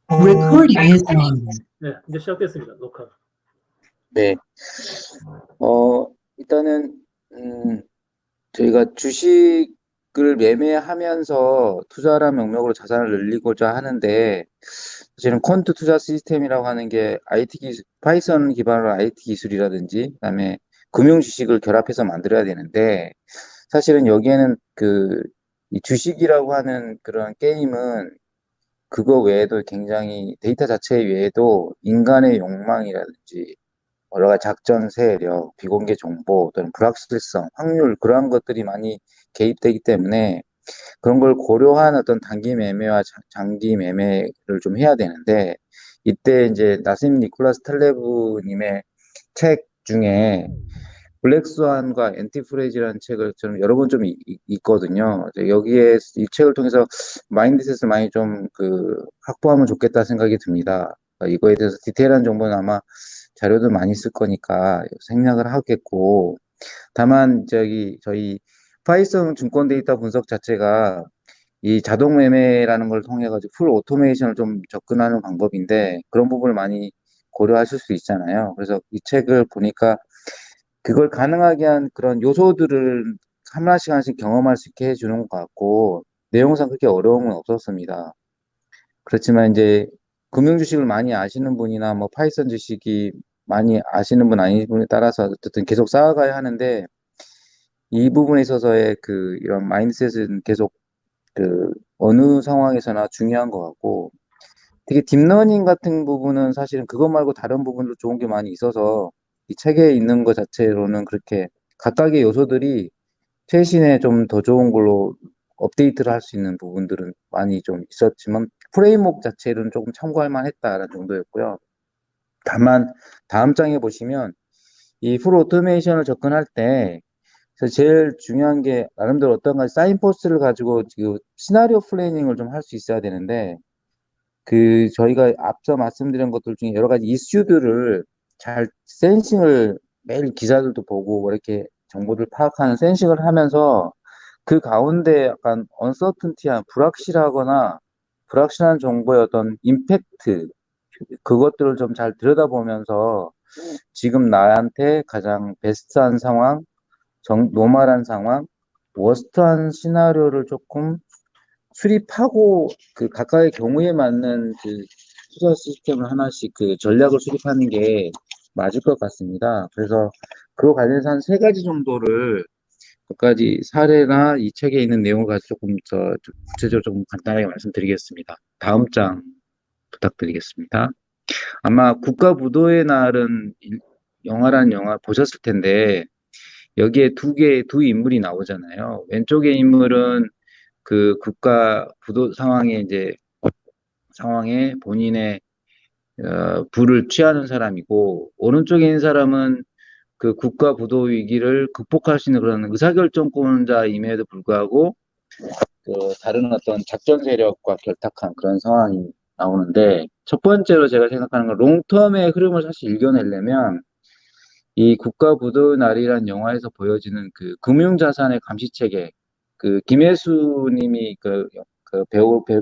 Recording is on. 네, 이제 시작됐습니다. 녹화. 네. 일단은, 저희가 주식을 매매하면서 투자라는 명목으로 자산을 늘리고자 하는데, 사실은 퀀트 투자 시스템이라고 하는 게 IT 기술, 파이썬 기반으로 IT 기술이라든지, 그다음에 금융 주식을 결합해서 만들어야 되는데, 사실은 여기에는 이 주식이라고 하는 그런 게임은 그거 외에도 굉장히 데이터 자체 외에도 인간의 욕망이라든지 여러 가지 작전 세력, 비공개 정보 또는 불확실성, 확률 그러한 것들이 많이 개입되기 때문에 그런 걸 고려한 어떤 단기 매매와 장기 매매를 좀 해야 되는데 이때 이제 나심 니콜라스 탈레브님의 책 중에 블랙스완과 앤티프레이즈라는 책을 저는 여러 번 좀 읽거든요. 여기에 이 책을 통해서 마인드셋을 많이 좀 확보하면 좋겠다 생각이 듭니다. 이거에 대해서 디테일한 정보는 아마 자료도 많이 쓸 거니까 생략을 하겠고, 다만 저희 파이썬 증권 데이터 분석 자체가 이 자동 매매라는 걸 통해 가지고 풀 오토메이션을 좀 접근하는 방법인데 그런 부분을 많이 고려하실 수 있잖아요. 그래서 이 책을 보니까 그걸 가능하게 한 그런 요소들을 하나씩 하나씩 경험할 수 있게 해주는 것 같고 내용상 그렇게 어려움은 없었습니다. 그렇지만 이제 금융 주식을 많이 아시는 분이나 뭐 파이썬 주식이 많이 아시는 분 아닌 분에 따라서 어쨌든 계속 쌓아가야 하는데 이 부분에 있어서의 이런 마인드셋은 계속 어느 상황에서나 중요한 것 같고 되게 딥러닝 같은 부분은 사실은 그것 말고 다른 부분도 좋은 게 많이 있어서 이 책에 있는 것 자체로는 그렇게 각각의 요소들이 최신에 좀 더 좋은 걸로 업데이트를 할 수 있는 부분들은 많이 좀 있었지만 프레임워크 자체는 조금 참고할 만했다라는 정도였고요. 다만 다음 장에 보시면 이 풀 오토메이션을 접근할 때 제일 중요한 게 나름대로 어떤 가지 사인포스트를 가지고 지금 시나리오 플래닝을 좀 할 수 있어야 되는데 저희가 앞서 말씀드린 것들 중에 여러 가지 이슈들을 잘 센싱을 매일 기사들도 보고 뭐 이렇게 정보들 파악하는 센싱을 하면서 그 가운데 약간 언서튼티한 불확실하거나 불확실한 정보의 어떤 임팩트 그것들을 좀 잘 들여다보면서 지금 나한테 가장 베스트한 상황, 노멀한 상황, 워스트한 시나리오를 조금 수립하고 각각의 경우에 맞는 투자 시스템을 하나씩 전략을 수립하는 게 맞을 것 같습니다. 그래서 그거 관련해서 한 세 가지 정도를 몇 가지 사례나 이 책에 있는 내용을 가지고 조금 더 구체적으로 좀 간단하게 말씀드리겠습니다. 다음 장 부탁드리겠습니다. 아마 국가부도의 날은 영화라는 영화 보셨을 텐데 여기에 두 인물이 나오잖아요. 왼쪽의 인물은 국가 부도 상황에 본인의 부를 취하는 사람이고 오른쪽에 있는 사람은 국가 부도 위기를 극복할 수 있는 그런 의사결정권자임에도 불구하고 다른 어떤 작전 세력과 결탁한 그런 상황이 나오는데 첫 번째로 제가 생각하는 건 롱텀의 흐름을 사실 읽어내려면 이 국가 부도의 날이란 영화에서 보여지는 금융자산의 감시 체계 김혜수 님이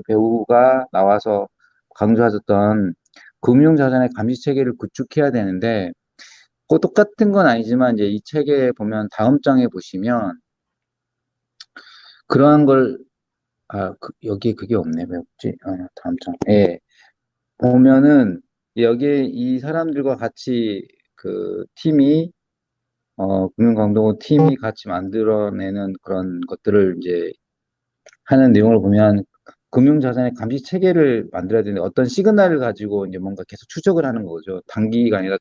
배우가 나와서 강조하셨던 금융자산의 감시 체계를 구축해야 되는데 꼭 똑같은 건 아니지만 이제 이 책에 보면 다음 장에 보시면 그러한 걸 여기 그게 없네. 왜 없지? 다음 장. 예. 보면은 여기에 이 사람들과 같이 팀이 금융강도구 팀이 같이 만들어내는 그런 것들을 이제 하는 내용을 보면 금융자산의 감시 체계를 만들어야 되는데 어떤 시그널을 가지고 이제 뭔가 계속 추적을 하는 거죠. 단기가 아니라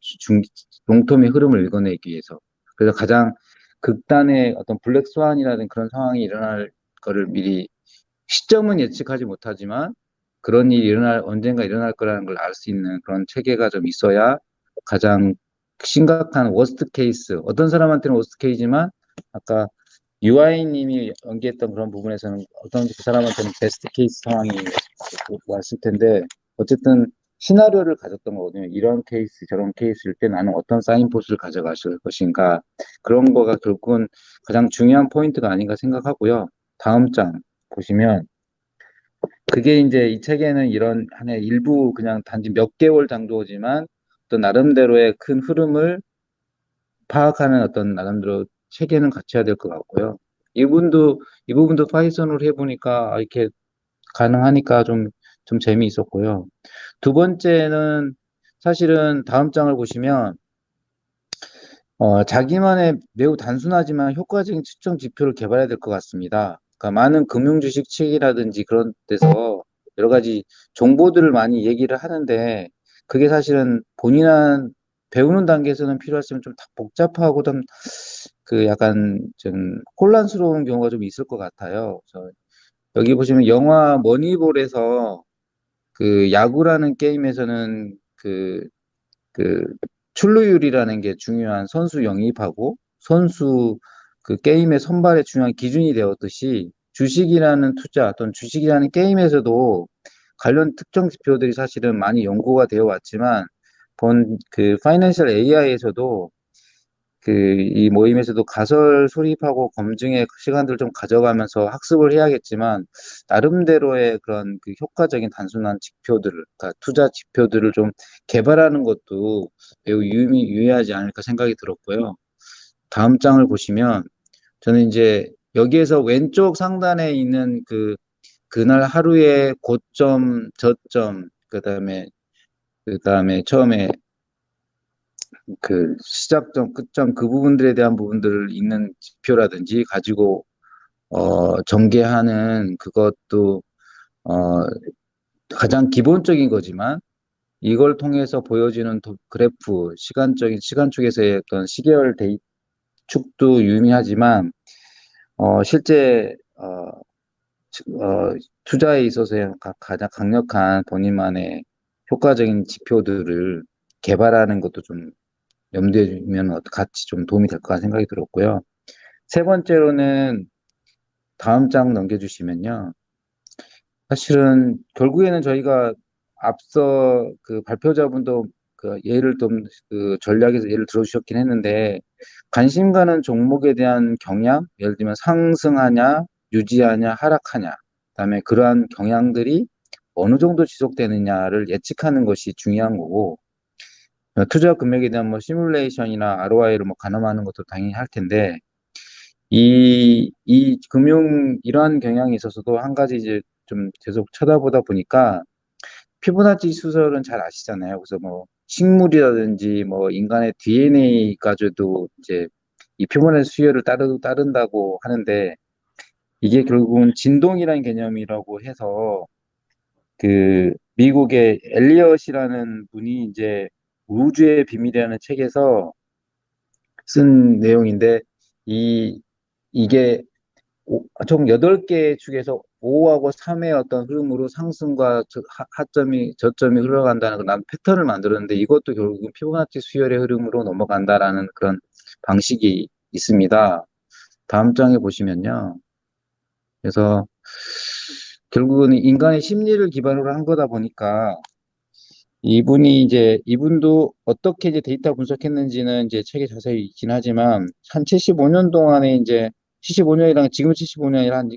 롱텀의 흐름을 읽어내기 위해서. 그래서 가장 극단의 어떤 블랙스완이라든 그런 상황이 일어날 거를 미리 시점은 예측하지 못하지만 그런 일이 언젠가 일어날 거라는 걸 알 수 있는 그런 체계가 좀 있어야 가장 심각한 워스트 케이스, 어떤 사람한테는 워스트 케이지만 아까 유아인님이 연기했던 그런 부분에서는 어떤 그 사람한테는 베스트 케이스 상황이 왔을 텐데 어쨌든 시나리오를 가졌던 거거든요. 이런 케이스, 저런 케이스일 때 나는 어떤 사인포스를 가져가실 것인가 그런 거가 결국은 가장 중요한 포인트가 아닌가 생각하고요. 다음 장 보시면 그게 이제 이 책에는 이런 하나의 일부 그냥 단지 몇 개월 정도지만 또 나름대로의 큰 흐름을 파악하는 어떤 나름대로 체계는 갖춰야 될 것 같고요. 이 부분도 파이썬으로 해보니까 이렇게 가능하니까 좀 재미있었고요. 두 번째는 사실은 다음 장을 보시면 자기만의 매우 단순하지만 효과적인 측정 지표를 개발해야 될 것 같습니다. 그러니까 많은 금융주식 책이라든지 그런 데서 여러 가지 정보들을 많이 얘기를 하는데 그게 사실은 본인한 배우는 단계에서는 필요했으면 좀 복잡하고 좀 그 약간 좀 혼란스러운 경우가 좀 있을 것 같아요. 그래서 여기 보시면 영화 머니볼에서 그 야구라는 게임에서는 그 출루율이라는 게 중요한 선수 영입하고 선수 그 게임의 선발에 중요한 기준이 되었듯이 주식이라는 투자 또는 주식이라는 게임에서도 관련 특정 지표들이 사실은 많이 연구가 되어 왔지만 본 그 파이낸셜 AI에서도 그 이 모임에서도 가설 수립하고 검증의 시간들을 좀 가져가면서 학습을 해야겠지만 나름대로의 그런 그 효과적인 단순한 지표들을 그러니까 투자 지표들을 좀 개발하는 것도 매우 유의하지 않을까 생각이 들었고요. 다음 장을 보시면 저는 이제 여기에서 왼쪽 상단에 있는 그날 하루의 고점, 저점, 그다음에 처음에 그 시작점, 끝점 그 부분들에 대한 부분들을 있는 지표라든지 가지고 전개하는 그것도 어, 가장 기본적인 거지만 이걸 통해서 보여지는 그래프, 시간 쪽에서의 어떤 시계열 축도 유의미하지만 실제 투자에 있어서의 가장 강력한 본인만의 효과적인 지표들을 개발하는 것도 좀 염두에 두면 같이 좀 도움이 될 까 생각이 들었고요. 세 번째로는 다음 장 넘겨주시면요. 사실은 결국에는 저희가 앞서 그 발표자분도 그 예를 좀 그 전략에서 예를 들어주셨긴 했는데 관심 가는 종목에 대한 경향, 예를 들면 상승하냐, 유지하냐, 하락하냐, 그다음에 그러한 경향들이 어느 정도 지속되느냐를 예측하는 것이 중요한 거고 투자 금액에 대한 뭐 시뮬레이션이나 ROI를 뭐 가늠하는 것도 당연히 할 텐데 이 이러한 경향에 있어서도 한 가지 이제 좀 계속 쳐다보다 보니까 피보나치 수설은 잘 아시잖아요. 그래서 뭐 식물이라든지 뭐 인간의 DNA까지도 이제 이 피보나치 수열을 따른다고 하는데 이게 결국은 진동이라는 개념이라고 해서 그 미국의 엘리엇이라는 분이 이제 우주의 비밀이라는 책에서 쓴 내용인데 이 이게 총 8개 축에서 5하고 3의 어떤 흐름으로 상승과 하점이 저점이 흘러간다는 그런 패턴을 만들었는데 이것도 결국은 피보나치 수열의 흐름으로 넘어간다라는 그런 방식이 있습니다. 다음 장에 보시면요. 그래서 결국은 인간의 심리를 기반으로 한 거다 보니까 이분도 어떻게 이제 데이터 분석했는지는 이제 책에 자세히 있긴 하지만, 한 75년 동안에 이제, 75년이랑 지금 75년이랑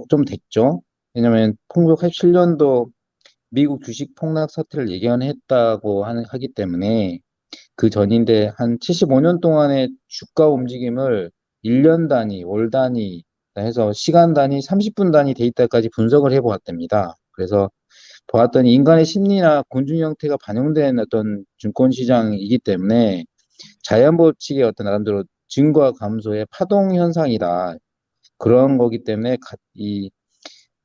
좀 됐죠. 왜냐면, 1987년도 미국 주식 폭락 사태를 예견했다고 하기 때문에, 그 전인데, 한 75년 동안의 주가 움직임을 1년 단위, 월 단위 해서 시간 단위, 30분 단위 데이터까지 분석을 해보았답니다. 그래서 보았더니 인간의 심리나 곤충 형태가 반영된 어떤 증권 시장이기 때문에 자연 법칙의 어떤 나름대로 증가 감소의 파동 현상이다. 그런 거기 때문에 이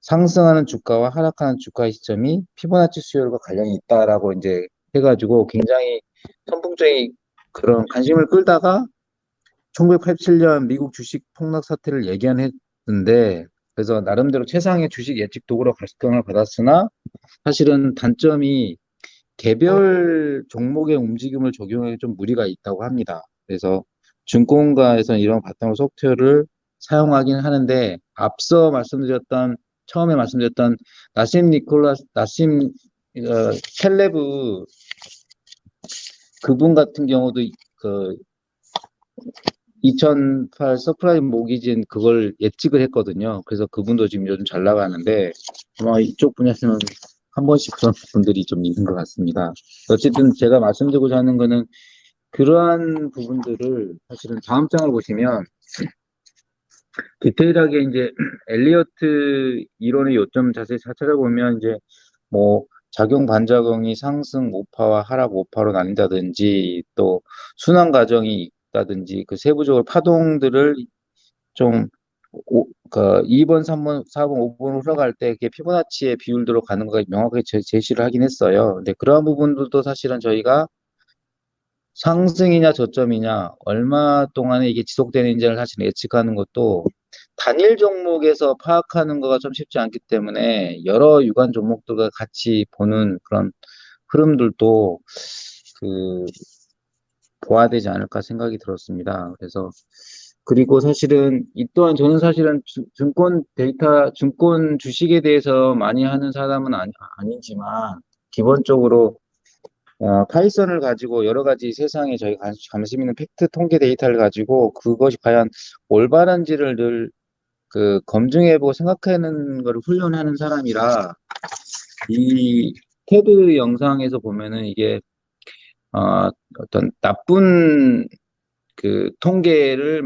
상승하는 주가와 하락하는 주가의 시점이 피보나치 수열과 관련이 있다라고 이제 해가지고 굉장히 선풍적인 그런 관심을 끌다가 1987년 미국 주식 폭락 사태를 예견했는데, 그래서 나름대로 최상의 주식 예측 도구로 각광을 받았으나 사실은 단점이 개별 종목의 움직임을 적용하기 좀 무리가 있다고 합니다. 그래서 증권가에서는 이런 바탕으로 소프트웨어를 사용하긴 하는데, 처음에 말씀드렸던 나심 텔레브 그분 같은 경우도 그 2008 서프라임 모기지는 그걸 예측을 했거든요. 그래서 그분도 지금 요즘 잘 나가는데 아마 이쪽 분야에서는 한 번씩 그런 분들이 좀 있는 것 같습니다. 어쨌든 제가 말씀드리고자 하는 거는 그러한 부분들을 사실은 다음 장을 보시면 디테일하게 이제 엘리어트 이론의 요점 자세히 찾아보면 이제 뭐 작용 반작용이 상승 오파와 하락 오파로 나뉜다든지 또 순환 과정이 있다든지 그 세부적으로 파동들을 좀 그 2번, 3번, 4번, 5번으로 흘러갈 때 이게 피보나치의 비율대로 가는 거가 명확하게 제시를 하긴 했어요. 근데 그러한 부분들도 사실은 저희가 상승이냐 저점이냐 얼마 동안에 이게 지속되는지를 사실 예측하는 것도 단일 종목에서 파악하는 거가 좀 쉽지 않기 때문에 여러 유관 종목들과 같이 보는 그런 흐름들도 그 보아야 되지 않을까 생각이 들었습니다. 그래서 그리고 사실은 이 또한 저는 사실은 증권 데이터, 증권 주식에 대해서 많이 하는 사람은 아니지만 기본적으로 파이썬을 가지고 여러 가지 세상에 저희 관심 있는 팩트 통계 데이터를 가지고 그것이 과연 올바른지를 늘 그 검증해보고 생각하는 것을 훈련하는 사람이라 이 테드 영상에서 보면은 이게 어떤 나쁜 그 통계를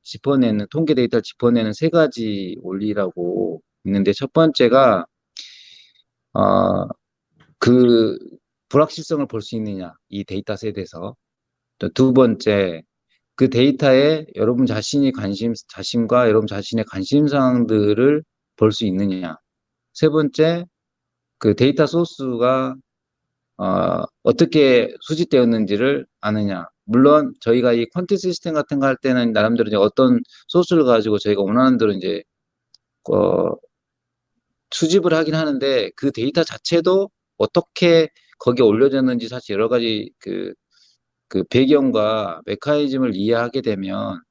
짚어내는 통계 데이터를 짚어내는 세 가지 원리라고 있는데 첫 번째가 어, 그 불확실성을 볼 수 있느냐 이 데이터 셋에서 또 두 번째 그 데이터에 여러분 자신과 여러분 자신의 관심 사항들을 볼 수 있느냐 세 번째 그 데이터 소스가 어떻게 수집되었는지를 아느냐. 물론 저희가 이 퀀티 시스템 같은 거 할 때는 나름대로 이제 어떤 소스를 가지고 저희가 원하는 대로 이제 어, 수집을 하긴 하는데 그 데이터 자체도 어떻게 거기에 올려졌는지 사실 여러 가지 그 배경과 메커니즘을 이해하게 되면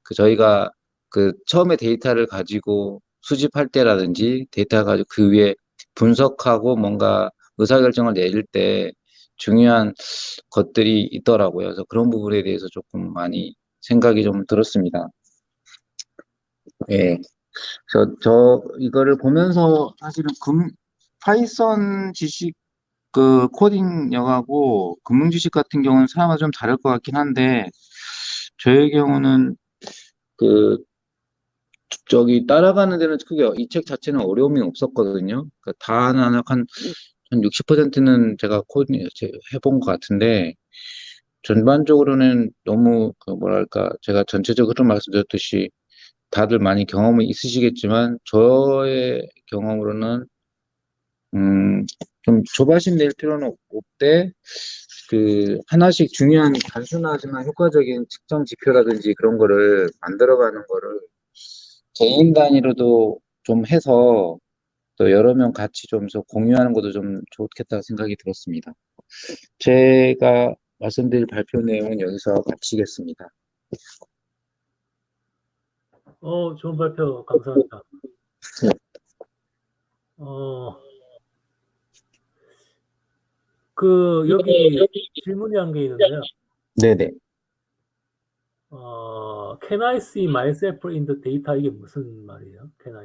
그 저희가 그 처음에 데이터를 가지고 수집할 때라든지 데이터 가지고 그 위에 분석하고 뭔가 의사결정을 내릴 때 중요한 것들이 있더라고요. 그래서 그런 부분에 대해서 조금 많이 생각이 좀 들었습니다. 예. 저 이거를 보면서 사실은 파이썬 지식 그 코딩 영하고 금융 지식 같은 경우는 사람마다 좀 다를 것 같긴 한데 저의 경우는 그 저기 따라가는 데는 크게 이 책 자체는 어려움이 없었거든요. 그러니까 다 하나 한 60%는 제가 코딩 해본 것 같은데 전반적으로는 너무 그 뭐랄까 제가 전체적으로 말씀드렸듯이 다들 많이 경험이 있으시겠지만 저의 경험으로는 좀 조바심 낼 필요는 없대 그 하나씩 중요한 단순하지만 효과적인 측정 지표라든지 그런 거를 만들어가는 거를 개인 단위로도 좀 해서 또 여러 명 같이 좀 공유하는 것도 좀 좋겠다 생각이 들었습니다. 제가 말씀드릴 발표 내용은 여기서 마치겠습니다. 좋은 발표 감사합니다. 네. 여기 질문이 한 게 있는데요. 네네. Can I see myself in the data? 이게 무슨 말이에요? Can I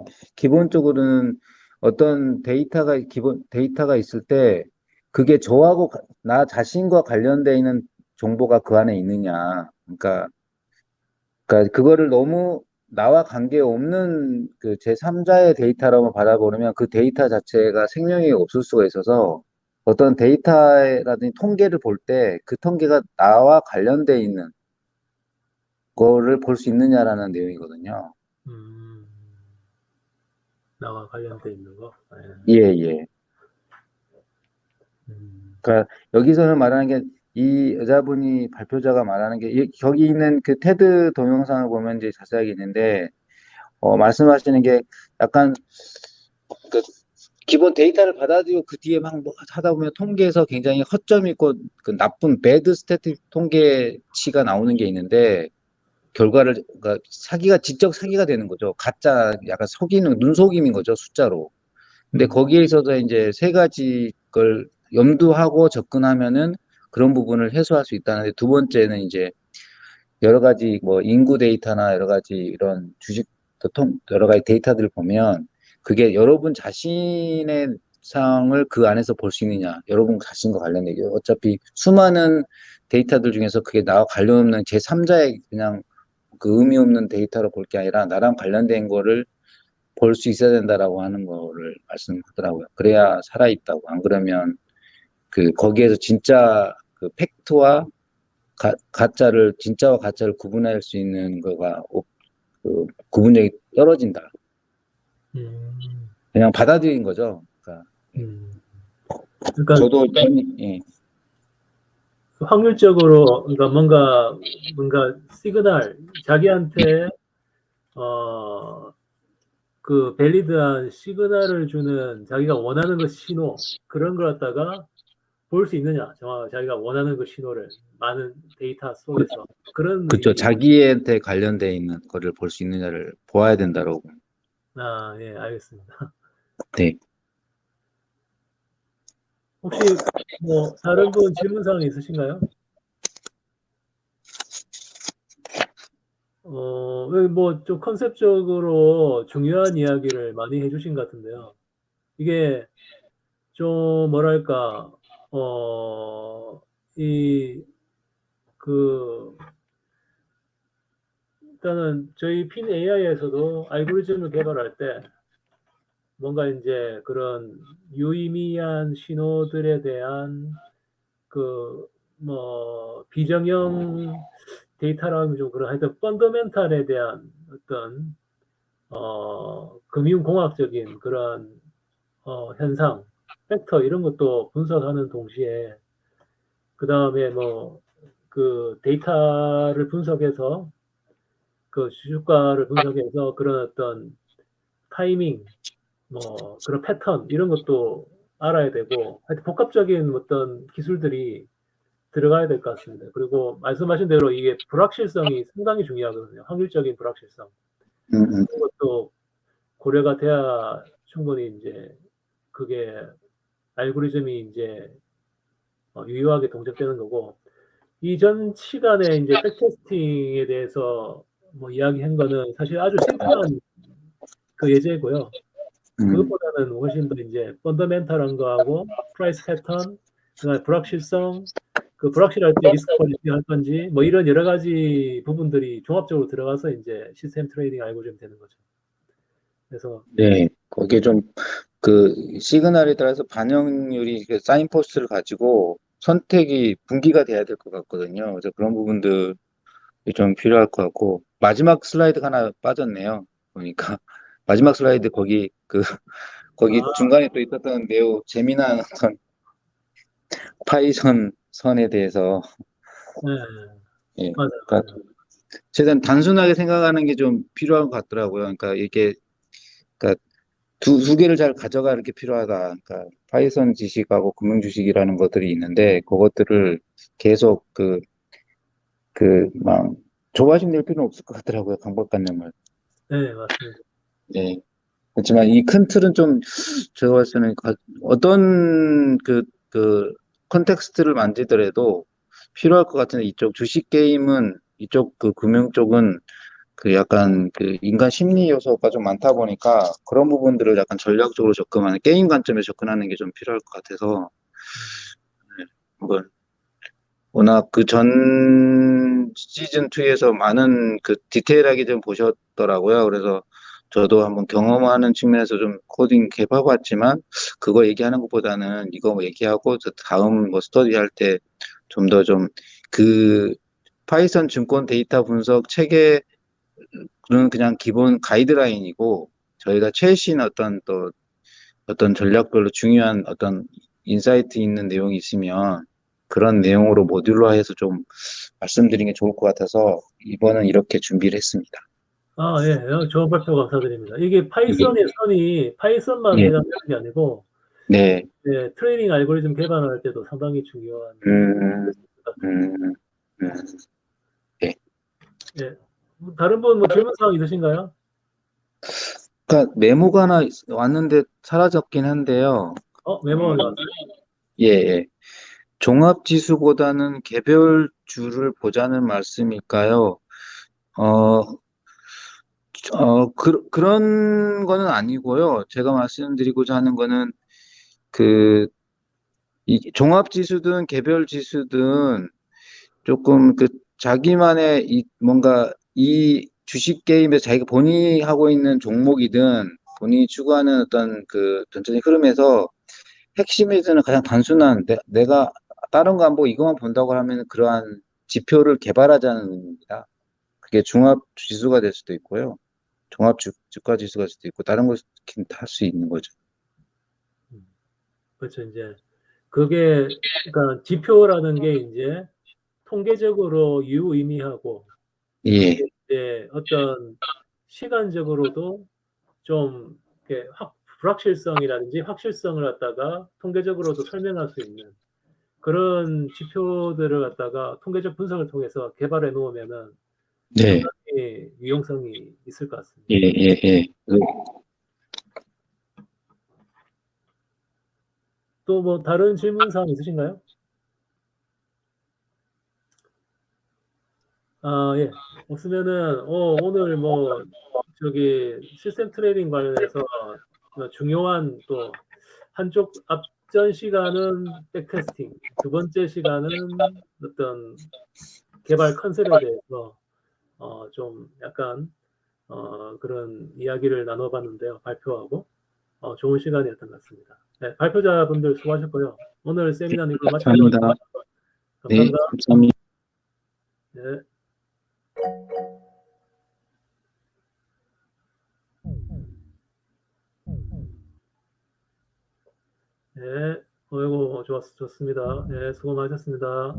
see? 기본적으로는 어떤 데이터가 있을 때 그게 저하고 나 자신과 관련되어 있는 정보가 그 안에 있느냐. 그러니까 그거를 너무 나와 관계없는 그 제3자의 데이터라고 바라보면 그 데이터 자체가 생명이 없을 수가 있어서 어떤 데이터라든지 통계를 볼 때 그 통계가 나와 관련되어 있는 거를 볼 수 있느냐라는 내용이거든요. 나와 관련돼 있는 거? 예, 예. 그러니까 여기서는 말하는 게 이 여자분이 발표자가 말하는 게 여기 있는 그 테드 동영상을 보면 이제 자세하게 있는데 말씀하시는 게 약간 그 기본 데이터를 받아들이고 그 뒤에 막 뭐 하다 보면 통계에서 굉장히 허점이 있고 그 나쁜 배드 스태틱 통계치가 나오는 게 있는데 결과를 그러니까 지적 사기가 되는 거죠. 가짜 약간 눈속임인 거죠, 숫자로. 근데 거기에 있어서 이제 세 가지 걸 염두하고 접근하면은 그런 부분을 해소할 수 있다는데 두 번째는 이제 여러 가지 뭐 인구 데이터나 여러 가지 이런 주식 여러 가지 데이터들을 보면 그게 여러분 자신의 상을 그 안에서 볼 수 있느냐, 여러분 자신과 관련된 게 어차피 수많은 데이터들 중에서 그게 나와 관련 없는 제3자의 그냥 그 의미 없는 데이터로 볼 게 아니라 나랑 관련된 거를 볼 수 있어야 된다라고 하는 거를 말씀하더라고요. 그래야 살아있다고. 안 그러면 그 거기에서 진짜 그 팩트와 가짜를 진짜와 가짜를 구분할 수 있는 거가 그 구분력이 떨어진다. 음, 그냥 받아들인 거죠. 그러니까 음. 그러니까 저도 예. 확률적으로 그러니까 뭔가 시그널 자기한테 그 밸리드한 시그널을 주는 자기가 원하는 그 신호 그런 걸 갖다가 볼 수 있느냐 정확하게 자기가 원하는 그 신호를 많은 데이터 속에서 그런 그렇죠. 의미. 자기한테 관련돼 있는 거를 볼 수 있느냐를 보아야 된다라고. 예, 알겠습니다. 네. 혹시 뭐 다른 분 질문 사항 있으신가요? 뭐 좀 컨셉적으로 중요한 이야기를 많이 해주신 것 같은데요. 이게 좀 뭐랄까, 이, 그, 일단은 저희 핀 AI에서도 알고리즘을 개발할 때 뭔가 이제 그런 유의미한 신호들에 대한 뭐 비정형 데이터라고 하면 좀 그런 하여튼 펀더멘탈에 대한 어떤 금융공학적인 그런 현상, 팩터 이런 것도 분석하는 동시에 그 다음에 뭐 그 데이터를 분석해서 그 주가를 분석해서 그런 어떤 타이밍, 뭐 그런 패턴 이런 것도 알아야 되고 하여튼 복합적인 어떤 기술들이 들어가야 될 것 같습니다. 그리고 말씀하신 대로 이게 불확실성이 상당히 중요하거든요. 확률적인 불확실성. 그런 것도 고려가 돼야 충분히 이제 그게 알고리즘이 이제 유효하게 동작되는 거고 이전 시간에 이제 백테스팅에 대해서 뭐 이야기한 거는 사실 아주 심플한 그 예제고요. 그것보다는 훨씬 더 이제 펀더멘탈한 거하고 프라이스 패턴, 그다음에 불확실성, 그 불확실할 때 리스크 관리 할 건지 뭐 이런 여러 가지 부분들이 종합적으로 들어가서 이제 시스템 트레이딩 알고리즘 되는 거죠. 그래서 네, 거기에 좀 그 시그널에 따라서 반영률이 그 사인포스트를 가지고 선택이 분기가 돼야 될 것 같거든요. 그래서 그런 부분들이 좀 필요할 것 같고 마지막 슬라이드가 하나 빠졌네요. 보니까 마지막 슬라이드 거기 아, 중간에 또 있었던 매우 재미난 어떤 파이썬 선에 대해서 네, 예, 맞아요, 그러니까 맞아요. 최대한 단순하게 생각하는 게 좀 필요한 것 같더라고요. 그러니까 이게 그러니까 두 개를 잘 가져가는 게 필요하다. 그러니까 파이썬 지식하고 금융 지식이라는 것들이 있는데 그것들을 계속 막 조바심 낼 필요는 없을 것 같더라고요. 강박관념을. 네, 맞습니다. 예. 그렇지만 이 큰 틀은 좀 제가 봤을 때는 어떤 컨텍스트를 만지더라도 필요할 것 같은데 이쪽 주식 게임은 이쪽 그 금융 쪽은 그 약간 그 인간 심리 요소가 좀 많다 보니까 그런 부분들을 약간 전략적으로 접근하는 게임 관점에서 접근하는 게 좀 필요할 것 같아서 네, 한번 워낙 그 전 시즌 2에서 많은 그 디테일하게 좀 보셨더라고요. 그래서 저도 한번 경험하는 측면에서 좀 코딩 해봐봤지만 그거 얘기하는 것보다는 이거 뭐 얘기하고 저 다음 뭐 스터디 할 때 좀 더 좀 그 파이썬 증권 데이터 분석 체계 그런 그냥 기본 가이드라인이고 저희가 최신 어떤 전략별로 중요한 어떤 인사이트 있는 내용이 있으면 그런 내용으로 모듈화해서 좀 말씀드리는 게 좋을 것 같아서 이번은 이렇게 준비를 했습니다. 예, 좋은 발표 감사드립니다. 이게 이게 파이썬의 선이 파이썬만 예, 해당되는 게 아니고 네, 예, 트레이닝 알고리즘 개발할 때도 상당히 중요한 음, 것 같습니다. 음, 음, 네. 예. 다른 분 뭐 질문 사항 있으신가요? 그러니까 메모가 하나 왔는데 사라졌긴 한데요. 메모 음, 나왔어요. 예, 예. 종합지수보다는 개별주를 보자는 말씀일까요? 어, 그런 거는 아니고요. 제가 말씀드리고자 하는 거는 그, 이 종합지수든 개별지수든 조금 그 자기만의 뭔가 이 주식 게임에 자기가 본인이 하고 있는 종목이든 본인이 추구하는 어떤 그 전체적인 흐름에서 핵심이 드는 가장 단순한 내가 다른 거 안 보고 이것만 본다고 하면 그러한 지표를 개발하자는 의미입니다. 그게 종합 지수가 될 수도 있고요. 종합 주가 지수가 될 수도 있고 다른 것도 할 수 있는 거죠. 그렇죠. 이제 그게 그러니까 지표라는 게 이제 통계적으로 유의미하고 예, 그게 이제 어떤 시간적으로도 좀 이렇게 불확실성이라든지 확실성을 갖다가 통계적으로도 설명할 수 있는 그런 지표들을 갖다가 통계적 분석을 통해서 개발해 놓으면은 네, 상당히 유용성이 있을 것 같습니다. 예, 예, 예. 또 뭐 다른 질문 사항 있으신가요? 아, 예. 없으면은 오늘 뭐 저기 시스템 트레이딩 관련해서 중요한 또 한쪽 앞전 시간은 백테스팅, 두 번째 시간은 어떤 개발 컨셉에 대해서 좀 약간 그런 이야기를 나눠봤는데요. 발표하고 좋은 시간이었던 것 같습니다. 네, 발표자분들 수고하셨고요. 오늘 세미나는 이걸로 마치도록 감사합니다. 하겠습니다. 네, 감사합니다. 감사합니다. 네. 네. 어이구, 좋습니다. 네, 수고 많으셨습니다.